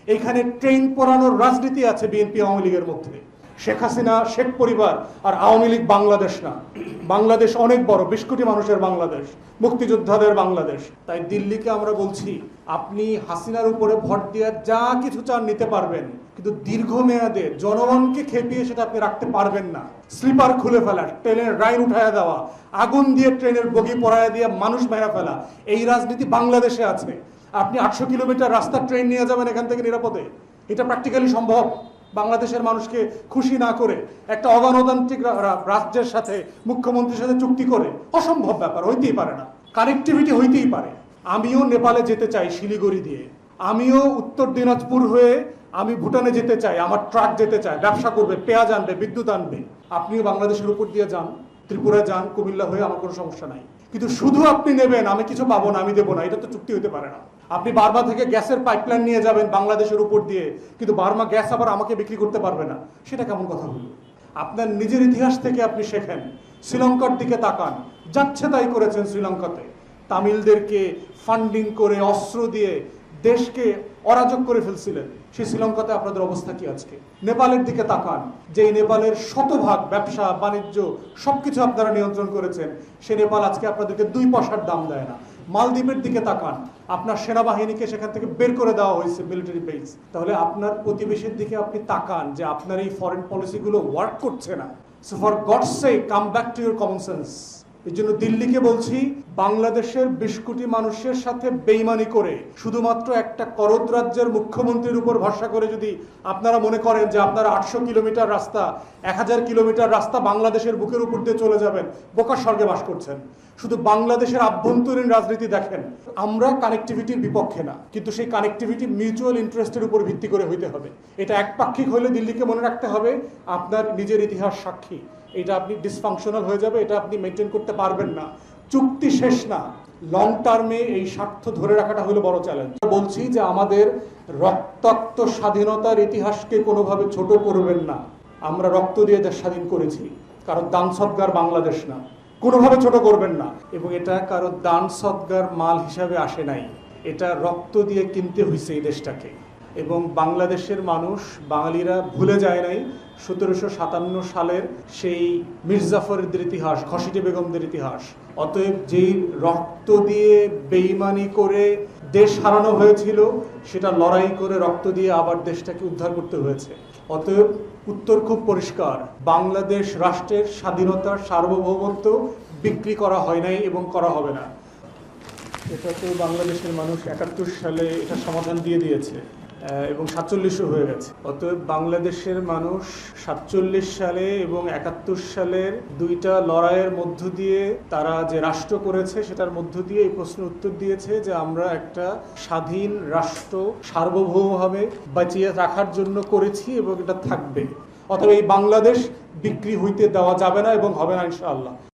এখানে ট্রেন পোড়ানোর রাজনীতি আছে বিএনপি আওয়ামী লীগের মধ্যে। শেখ হাসিনা শেখ পরিবার আর আওয়ামী লীগ বাংলাদেশ না। বাংলাদেশ অনেক বড়, 20 কোটি মানুষের বাংলাদেশ, মুক্তিযোদ্ধাদের বাংলাদেশ। তাই দিল্লিকে আমরা বলছি, আপনি হাসিনার উপরে ভোট দিয়ে যা কিছু চান নিতে পারবেন, কিন্তু দীর্ঘমেয়াদে জনগণকে খেপিয়ে সেটা আপনি রাখতে পারবেন না। স্লিপার খুলে ফেলা, ট্রেনের লাইন উঠায়া দেওয়া, আগুন দিয়ে ট্রেনের বগি পড়ায়া দিয়ে মানুষ মেরা ফেলা, এই রাজনীতি বাংলাদেশে আছে। আপনি 800 কিলোমিটার রাস্তা ট্রেন নিয়ে যাবেন এখান থেকে নিরাপদে? এটা প্র্যাকটিক্যালি সম্ভব? বাংলাদেশের মানুষকে খুশি না করে একটা অগণতান্ত্রিক রাজ্যের সাথে, মুখ্যমন্ত্রীর সাথে চুক্তি করে? অসম্ভব ব্যাপার, হইতেই পারে না। কানেক্টিভিটি হইতেই পারে। আমিও নেপালে যেতে চাই শিলিগুড়ি দিয়ে, আমিও উত্তর দিনাজপুর হয়ে আমি ভুটানে যেতে চাই, আমার ট্রাক যেতে চায়, ব্যবসা করবে, পেঁয়াজ আনবে, বিদ্যুৎ আনবে। আপনিও বাংলাদেশের উপর দিয়ে যান, ত্রিপুরা যান, কুমিল্লা হয়ে, আমার কোনো সমস্যা নাই। কিন্তু শুধু আপনি নেবেন, আমি কিছু পাবো না, আমি দেবো না, এটা তো চুক্তি হতে পারে না। আপনি বার্মা থেকে গ্যাসের পাইপলাইন নিয়ে যাবেন বাংলাদেশের উপর দিয়ে, কিন্তু বার্মা গ্যাস আবার আমাকে বিক্রি করতে পারবে না, সেটা কেমন কথা হলো? আপনার নিজের ইতিহাস থেকে আপনি শেখেন। শ্রীলঙ্কার দিকে তাকান, যাচ্ছে তাই করেছেন শ্রীলঙ্কাতে। তামিলদেরকে ফান্ডিং করে, অস্ত্র দিয়ে দেশকে অরাজক করে ফেলছিলেন। সেই শ্রীলঙ্কাতে আপনাদের অবস্থা কি আজকে? নেপালের দিকে তাকান, যে নেপালের শতভাগ ব্যবসা বাণিজ্য সবকিছু আপনারা নিয়ন্ত্রণ করেছেন, সে নেপাল আজকে আপনাদেরকে 2 পয়সার দাম দেয় না। মালদ্বীপের দিকে তাকান, আপনার সেনাবাহিনীকে সেখান থেকে বের করে দেওয়া হয়েছে, মিলিটারি বেস। তাহলে আপনার প্রতিবেশীর দিকে আপনি তাকান, যে আপনার এই ফরেন পলিসিগুলো ওয়ার্ক করছে না। So for God's sake, come back to your common sense. এই জন্য দিল্লিকে বলছি, বাংলাদেশের 20 কোটি মানুষের সাথে বেইমানি করে, শুধুমাত্র একটা করদ রাজ্যের মুখ্যমন্ত্রীর উপর ভরসা করে যদি আপনারা মনে করেন যে আপনারা 800 কিলোমিটার রাস্তা, 1000 কিলোমিটার রাস্তা বাংলাদেশের বুকের উপর দিয়ে চলে যাবেন, বোকার স্বর্গে বাস করছেন। শুধু বাংলাদেশের আভ্যন্তরীণ রাজনীতি দেখেন। আমরা কানেক্টিভিটির বিপক্ষে না, কিন্তু সেই কানেক্টিভিটি মিউচুয়াল ইন্টারেস্টের উপর ভিত্তি করে হইতে হবে। এটা একপাক্ষিক হলে দিল্লিকে মনে রাখতে হবে আপনার নিজের ইতিহাস সাক্ষী। এটা আপনি ডিসফাংশনাল হয়ে যাবে, এটা আপনি মেনটেন করতে পারবেন না। চুক্তি শেষ না, লং টার্মে এই স্বার্থ ধরে রাখাটা হলো বড় চ্যালেঞ্জ। বলছি যে আমাদের রক্তাক্ত স্বাধীনতার ইতিহাসকে কোনোভাবে ছোট করবেন না। আমরা রক্ত দিয়ে দেশ স্বাধীন করেছি, কারো দান সৎকার বাংলাদেশ না, কোনোভাবে ছোট করবেন না। এবং এটা কারো দান সৎকার মাল হিসাবে আসে নাই, এটা রক্ত দিয়ে কিনতে হয়েছে এই দেশটাকে। এবং বাংলাদেশের মানুষ, বাঙালিরা ভুলে যায় নাই 1757 সালের সেই মির্জাফরের ইতিহাস, ঘসিটে বেগমদের ইতিহাস। অতএব যেই রক্ত দিয়ে বেইমানি করে দেশ হারানো হয়েছিল, সেটা লড়াই করে রক্ত দিয়ে আবার দেশটাকে উদ্ধার করতে হয়েছে। অতএব উত্তর খুব পরিষ্কার, বাংলাদেশ রাষ্ট্রের স্বাধীনতার সার্বভৌমত্ব বিক্রি করা হয় নাই এবং করা হবে না। এটা তো বাংলাদেশের মানুষ 71 সালে এটা সমাধান দিয়ে দিয়েছে এবং 47 হয়ে গেছে। অতএব বাংলাদেশের মানুষ 47 সালে এবং 71 সালের দুইটা লড়াইয়ের মধ্য দিয়ে তারা যে রাষ্ট্র করেছে, সেটার মধ্য দিয়ে এই প্রশ্নের উত্তর দিয়েছে যে আমরা একটা স্বাধীন রাষ্ট্র সার্বভৌমভাবে বাঁচিয়ে রাখার জন্য করেছি এবং এটা থাকবে। অতএব এই বাংলাদেশ বিক্রি হইতে দেওয়া যাবে না এবং হবে না ইনশাআল্লাহ।